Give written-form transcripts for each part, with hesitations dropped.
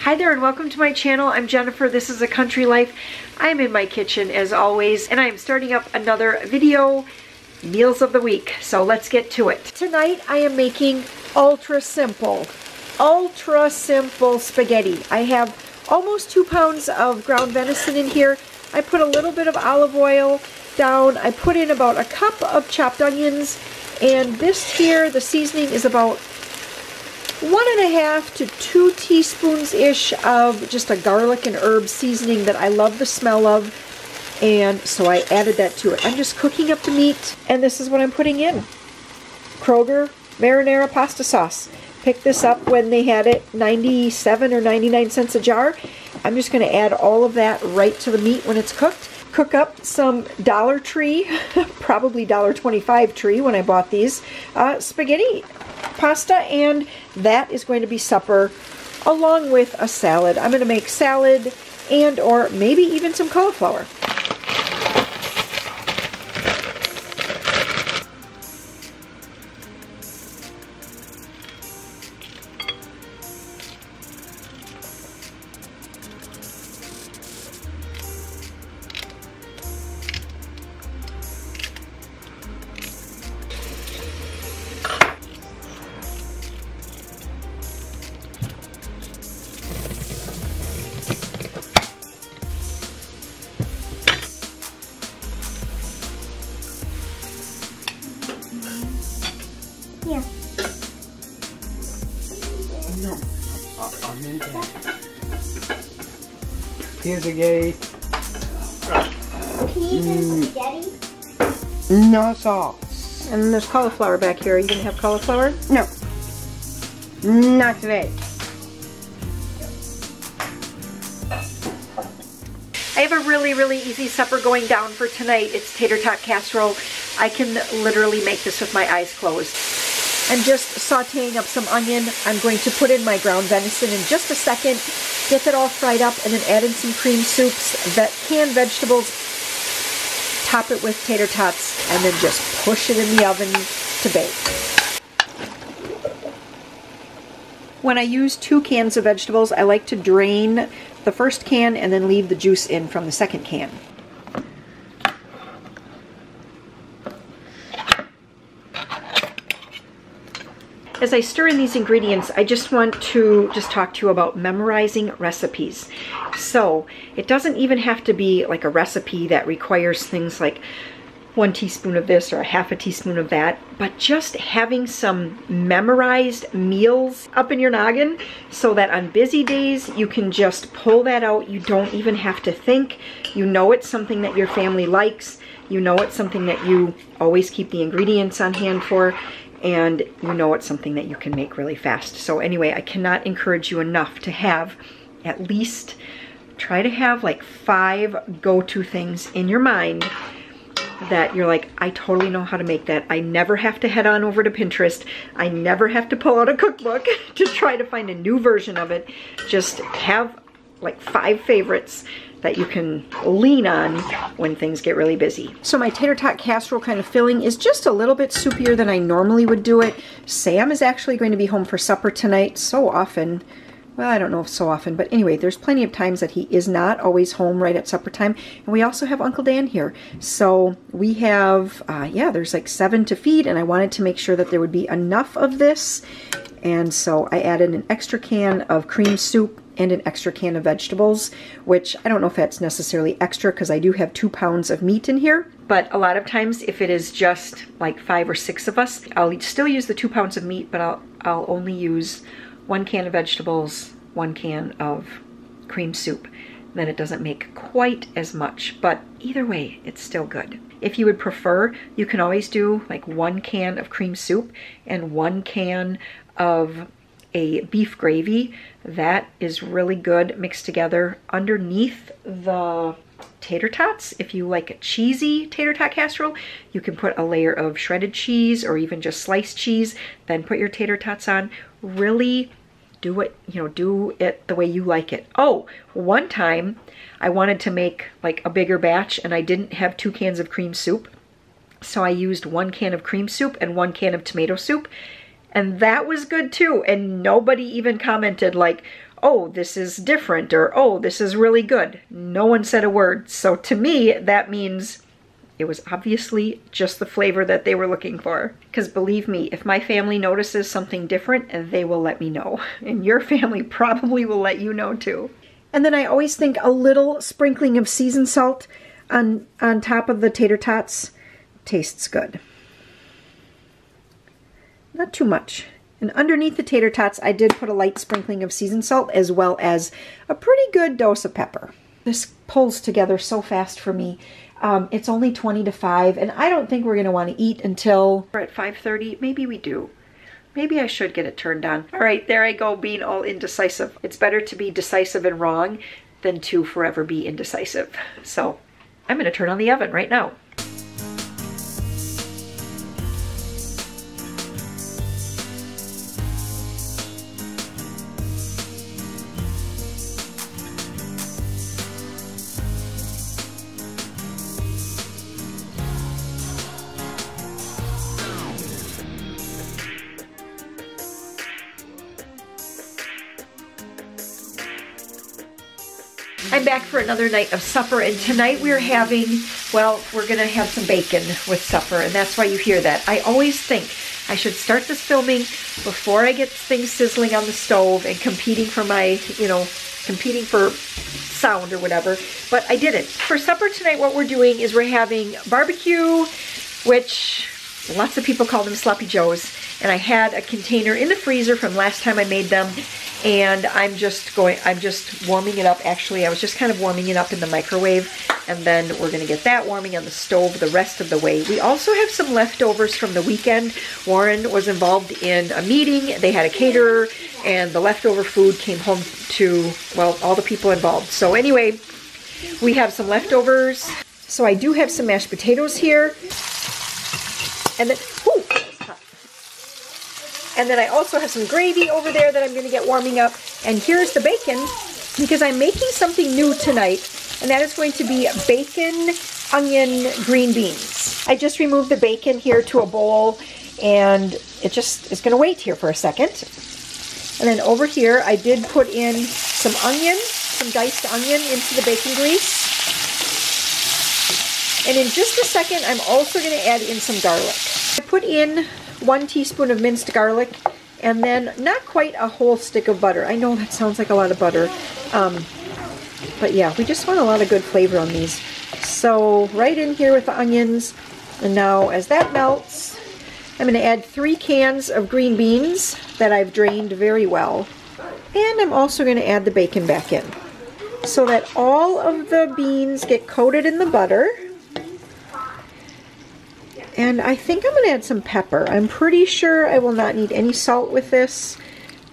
Hi there and welcome to my channel. I'm Jennifer. This is A Country Life. I'm in my kitchen as always and I'm starting up another video, meals of the week. So let's get to it. Tonight I am making ultra simple spaghetti. I have almost 2 pounds of ground venison in here. I put a little bit of olive oil down. I put in about a cup of chopped onions, and this here, the seasoning is about 1.5 to 2 teaspoons-ish of just a garlic and herb seasoning that I love the smell of, and so I added that to it. I'm just cooking up the meat, and this is what I'm putting in. Kroger marinara pasta sauce. Picked this up when they had it 97 or 99 cents a jar. I'm just going to add all of that right to the meat when it's cooked. Cook up some Dollar Tree, probably $1.25 tree when I bought these, spaghetti pasta, and that is going to be supper along with a salad. I'm going to make salad and or maybe even some cauliflower. Yeah. No. I'm in there. Here's spaghetti. Can you do spaghetti? No sauce. And then there's cauliflower back here. Are you going to have cauliflower? No. Not today. I have a really easy supper going down for tonight. It's tater tot casserole. I can literally make this with my eyes closed. I'm just sauteing up some onion. I'm going to put in my ground venison in just a second, get that all fried up, and then add in some cream soups, canned vegetables, top it with tater tots, and then just push it in the oven to bake. When I use 2 cans of vegetables, I like to drain the first can and then leave the juice in from the second can. As I stir in these ingredients, I just want to talk to you about memorizing recipes. So it doesn't even have to be like a recipe that requires things like 1 teaspoon of this or a half a teaspoon of that, but just having some memorized meals up in your noggin so that on busy days you can just pull that out. You don't even have to think. You know it's something that your family likes. You know it's something that you always keep the ingredients on hand for. And you know it's something that you can make really fast. So anyway, I cannot encourage you enough to have at least, try to have like 5 go-to things in your mind that you're like, I totally know how to make that. I never have to head on over to Pinterest. I never have to pull out a cookbook to try to find a new version of it. Just have like 5 favorites that you can lean on when things get really busy. So my tater tot casserole kind of filling is just a little bit soupier than I normally would do it. Sam is actually going to be home for supper tonight so often. Well, I don't know if so often, but anyway, there's plenty of times that he is not always home right at supper time. And we also have Uncle Dan here. So we have, yeah, there's like 7 to feed, and I wanted to make sure that there would be enough of this. And so I added an extra can of cream soup and an extra can of vegetables, which I don't know if that's necessarily extra because I do have 2 pounds of meat in here. But a lot of times if it is just like 5 or 6 of us, I'll still use the 2 pounds of meat, but I'll only use 1 can of vegetables, 1 can of cream soup. Then it doesn't make quite as much, but either way, it's still good. If you would prefer, you can always do like 1 can of cream soup and 1 can of a beef gravy. That is really good mixed together underneath the tater tots. If you like a cheesy tater tot casserole, you can put a layer of shredded cheese or even just sliced cheese, then put your tater tots on. Really do it, you know, do it the way you like it. Oh, one time I wanted to make like a bigger batch and I didn't have 2 cans of cream soup. So I used 1 can of cream soup and 1 can of tomato soup. And that was good too. And nobody even commented like, oh, this is different, or oh, this is really good. No one said a word. So to me, that means it was obviously just the flavor that they were looking for. Because believe me, if my family notices something different, they will let me know. And your family probably will let you know too. And then I always think a little sprinkling of seasoned salt on top of the tater tots tastes good. Not too much. And underneath the tater tots, I did put a light sprinkling of seasoned salt as well as a pretty good dose of pepper. This pulls together so fast for me. It's only 20 to 5, and I don't think we're going to want to eat until we're at 5:30. Maybe we do. Maybe I should get it turned on. All right, there I go, being all indecisive. It's better to be decisive and wrong than to forever be indecisive. So I'm going to turn on the oven right now. I'm back for another night of supper, and tonight we're having, well, we're gonna have some bacon with supper, and that's why you hear that. I always think I should start this filming before I get things sizzling on the stove and competing for my, competing for sound or whatever, but I didn't. For supper tonight, what we're doing is we're having barbecue, which lots of people call them sloppy joes, and I had a container in the freezer from last time I made them, and I'm just warming it up. Actually, I was just kind of warming it up in the microwave, and then we're gonna get that warming on the stove the rest of the way. We also have some leftovers from the weekend. Warren was involved in a meeting. They had a caterer, and the leftover food came home to, well, all the people involved. So anyway, we have some leftovers. So I do have some mashed potatoes here. And then, ooh, and then I also have some gravy over there that I'm going to get warming up. And here's the bacon, because I'm making something new tonight, and that is going to be bacon, onion, green beans. I just removed the bacon here to a bowl, and it just is going to wait here for a second. And then over here, I did put in some onion, some diced onion into the bacon grease. And in just a second, I'm also going to add in some garlic. I put in 1 teaspoon of minced garlic, and then not quite a whole stick of butter. I know that sounds like a lot of butter, but yeah, we just want a lot of good flavor on these. So right in here with the onions, and now as that melts, I'm going to add 3 cans of green beans that I've drained very well. And I'm also going to add the bacon back in, so that all of the beans get coated in the butter. And I think I'm going to add some pepper. I'm pretty sure I will not need any salt with this,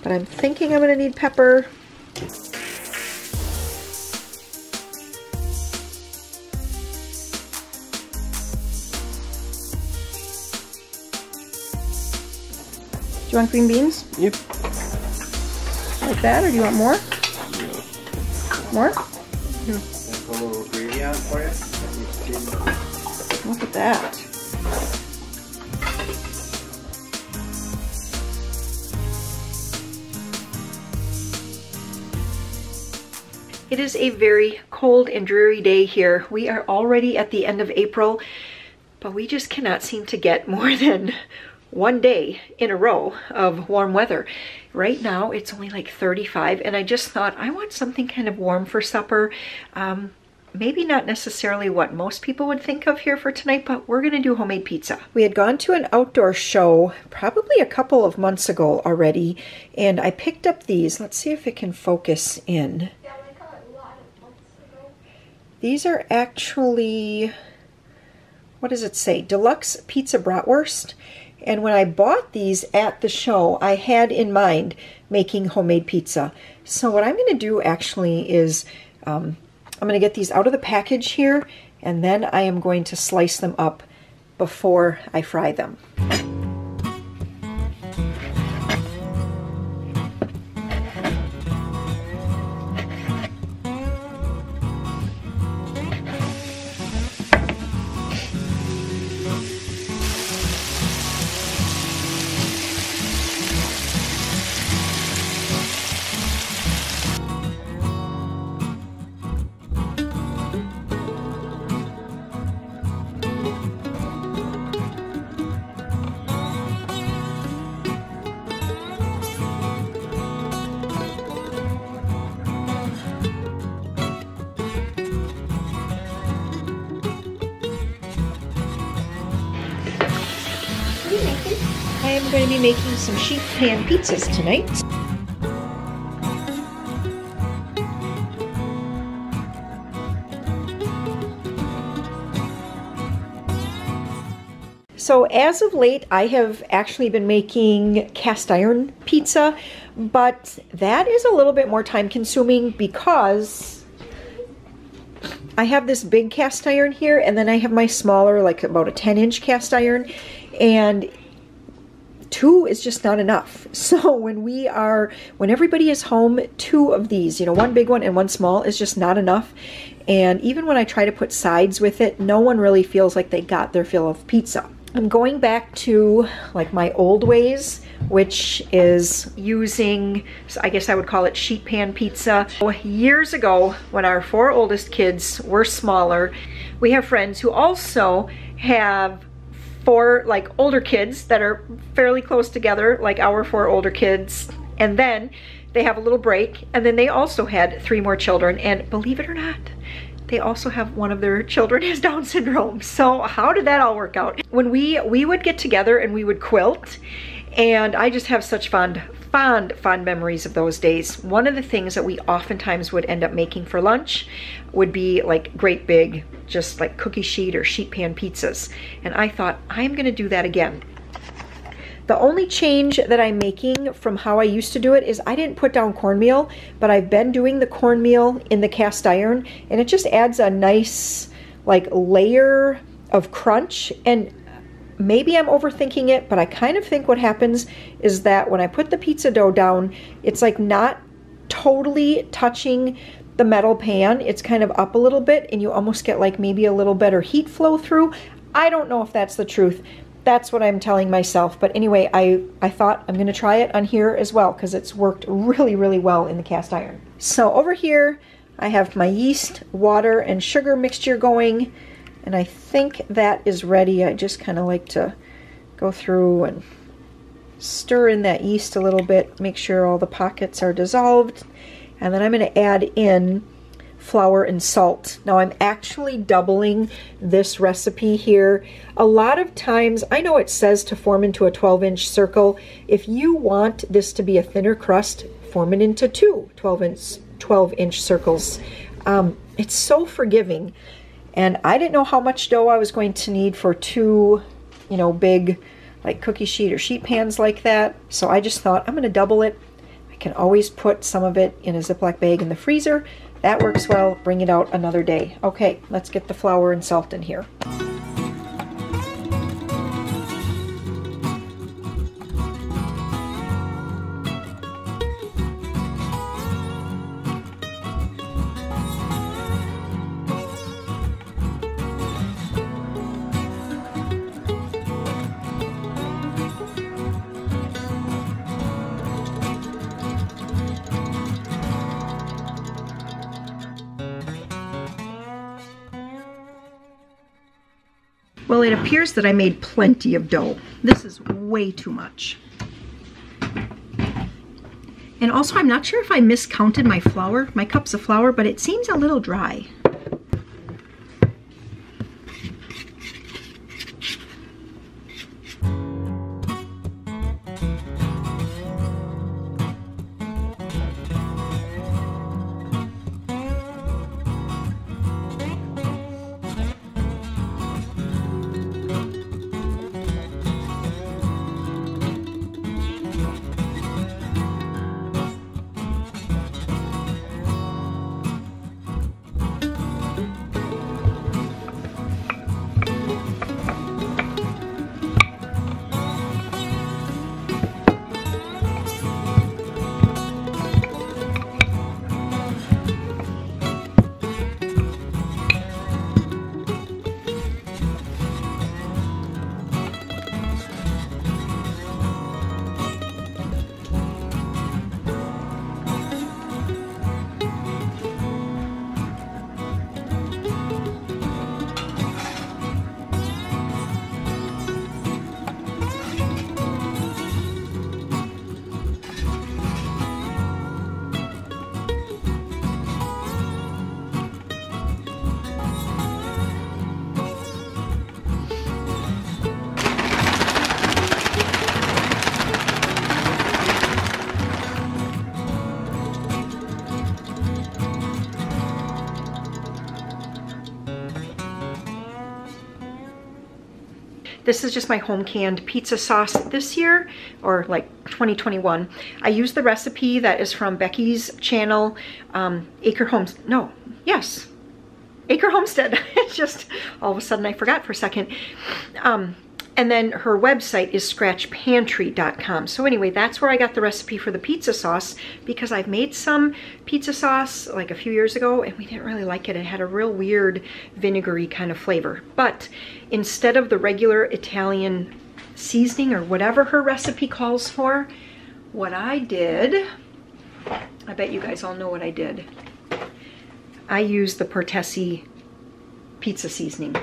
but I'm thinking I'm going to need pepper. Do you want green beans? Yep. Like that, or do you want more? More? Yeah. Put a little gravy on for you. Look at that. It is a very cold and dreary day here. We are already at the end of April, but we just cannot seem to get more than one day in a row of warm weather. Right now it's only like 35, and I just thought I want something kind of warm for supper. Maybe not necessarily what most people would think of here for tonight, but we're gonna do homemade pizza. We had gone to an outdoor show probably a couple of months ago already, and I picked up these. Let's see if it can focus in. These are actually, what does it say? Deluxe pizza bratwurst. And when I bought these at the show, I had in mind making homemade pizza. So what I'm gonna do actually is, I'm going to get these out of the package here, and then I am going to slice them up before I fry them. I am going to be making some sheet pan pizzas tonight. So as of late, I have actually been making cast iron pizza, but that is a little bit more time consuming because I have this big cast iron here, and then I have my smaller, like about a 10-inch cast iron, and 2 is just not enough. So when everybody is home, 2 of these, you know, 1 big one and 1 small is just not enough. And even when I try to put sides with it, no one really feels like they got their fill of pizza. I'm going back to like my old ways, which is using, I guess I would call it sheet pan pizza. Years ago, when our 4 oldest kids were smaller, we have friends who also have 4 like older kids that are fairly close together, like our 4 older kids, and then they have a little break, and then they also had 3 more children, and believe it or not, they also have one of their children has Down syndrome. So how did that all work out? When we would get together and we would quilt, and I just have such fond memories of those days. One of the things that we oftentimes would end up making for lunch would be like great big, just like cookie sheet or sheet pan pizzas. And I thought, I'm gonna do that again. The only change that I'm making from how I used to do it is I didn't put down cornmeal, but I've been doing the cornmeal in the cast iron, and it just adds a nice like layer of crunch. And maybe I'm overthinking it, but I kind of think what happens is that when I put the pizza dough down, it's like not totally touching the metal pan. It's kind of up a little bit, and you almost get like maybe a little better heat flow through. I don't know if that's the truth. That's what I'm telling myself. But anyway, I thought I'm going to try it on here as well because it's worked really, really well in the cast iron. So over here, I have my yeast, water, and sugar mixture going. And I think that is ready. I just kind of like to go through and stir in that yeast a little bit, make sure all the pockets are dissolved. And then I'm going to add in flour and salt. Now I'm actually doubling this recipe here. A lot of times, I know it says to form into a 12-inch circle. If you want this to be a thinner crust, form it into 2 12-inch circles. It's so forgiving. And I didn't know how much dough I was going to need for 2, you know, big like cookie sheet or sheet pans like that. So I just thought I'm going to double it. I can always put some of it in a Ziploc bag in the freezer. That works well. Bring it out another day. Okay, let's get the flour and salt in here. Well, it appears that I made plenty of dough. This is way too much. And also, I'm not sure if I miscounted my flour, my cups of flour, but it seems a little dry. This is just my home canned pizza sauce this year, or like 2021. I used the recipe that is from Becky's channel, Acre Homestead. It's just, all of a sudden I forgot for a second. And then her website is scratchpantry.com. So anyway, that's where I got the recipe for the pizza sauce, because I've made some pizza sauce like a few years ago and we didn't really like it. It had a real weird vinegary kind of flavor. But instead of the regular Italian seasoning or whatever her recipe calls for, what I did, I bet you guys all know what I did. I used the Tbsp pizza seasoning.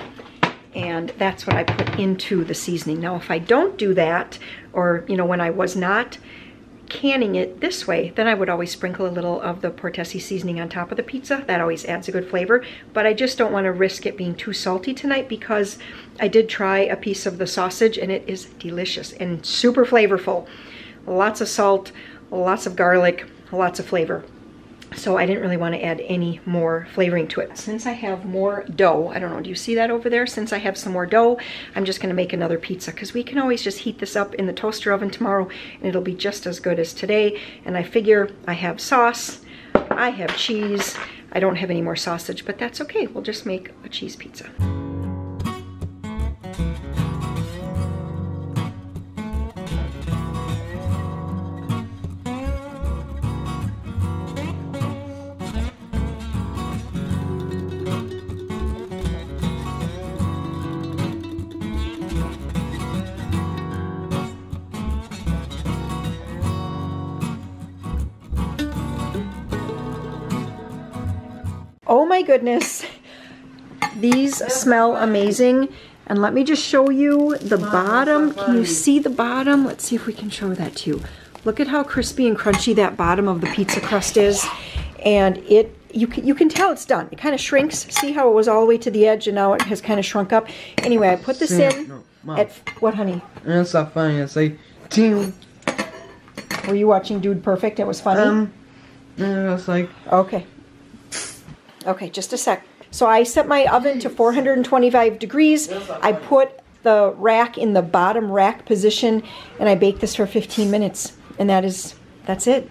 And that's what I put into the seasoning. Now, if I don't do that, or, you know, when I was not canning it this way, then I would always sprinkle a little of the Tbsp seasoning on top of the pizza. That always adds a good flavor. But I just don't want to risk it being too salty tonight, because I did try a piece of the sausage and it is delicious and super flavorful. Lots of salt, lots of garlic, lots of flavor. So I didn't really want to add any more flavoring to it. Since I have more dough, I don't know, do you see that over there? Since I have some more dough, I'm just going to make another pizza, because we can always just heat this up in the toaster oven tomorrow and it'll be just as good as today. And I figure I have sauce, I have cheese, I don't have any more sausage, but that's okay. We'll just make a cheese pizza. Oh my goodness, these smell amazing. And let me just show you the bottom. Can you see the bottom? Let's see if we can show that to you. Look at how crispy and crunchy that bottom of the pizza crust is. And you can tell it's done. It kind of shrinks. See how it was all the way to the edge and now it has kind of shrunk up. Anyway, I put this in at, what, honey? It's not funny. It's like, ting. Were you watching Dude Perfect? It was funny? It's like, okay. Okay, just a sec. So I set my oven to 425 degrees. I put the rack in the bottom rack position and I baked this for 15 minutes. And that's it.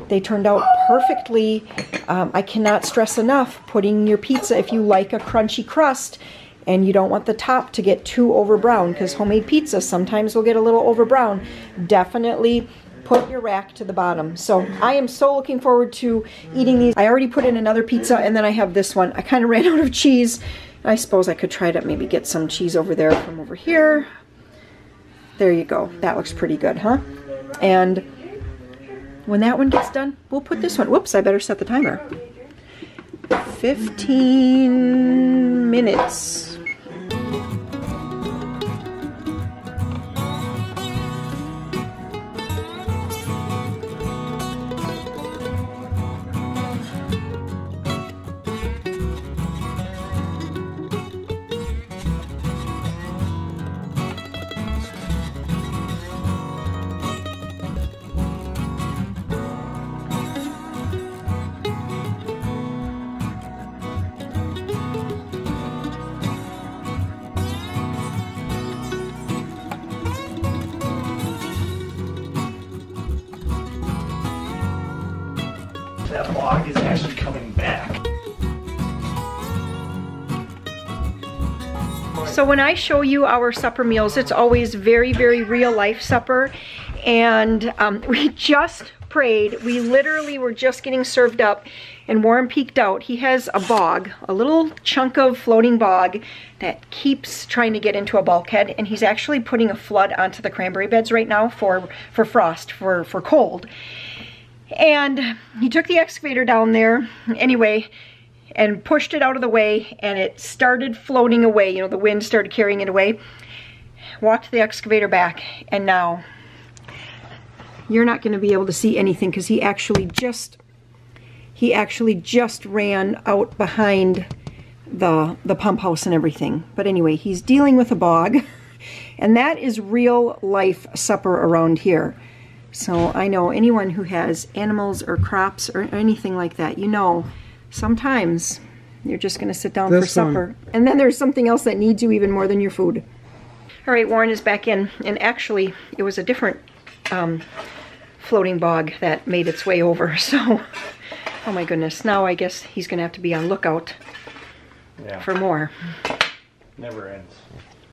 They turned out perfectly. I cannot stress enough, putting your pizza, if you like a crunchy crust and you don't want the top to get too over brown, because homemade pizza sometimes will get a little over brown, definitely put your rack to the bottom. So I am so looking forward to eating these. I already put in another pizza and then I have this one. I kind of ran out of cheese. I suppose I could try to maybe get some cheese over there from over here. There you go. That looks pretty good, huh? And when that one gets done, we'll put this one. Whoops, I better set the timer. 15 minutes. That vlog is actually coming back. So when I show you our supper meals, it's always very, very real life supper. And we just prayed. We literally were just getting served up and Warren peeked out. He has a bog, a little chunk of floating bog that keeps trying to get into a bulkhead. And he's actually putting a flood onto the cranberry beds right now for frost, for cold. And he took the excavator down there anyway and pushed it out of the way and it started floating away. You know, the wind started carrying it away. Walked the excavator back and now you're not going to be able to see anything because he actually just ran out behind the pump house and everything. But anyway, he's dealing with a bog and that is real life supper around here. So I know anyone who has animals or crops or anything like that, you know, sometimes you're just going to sit down for supper. And then there's something else that needs you even more than your food. All right, Warren is back in, and actually it was a different floating bog that made its way over, so oh my goodness, now I guess he's gonna have to be on lookout for more. Never ends.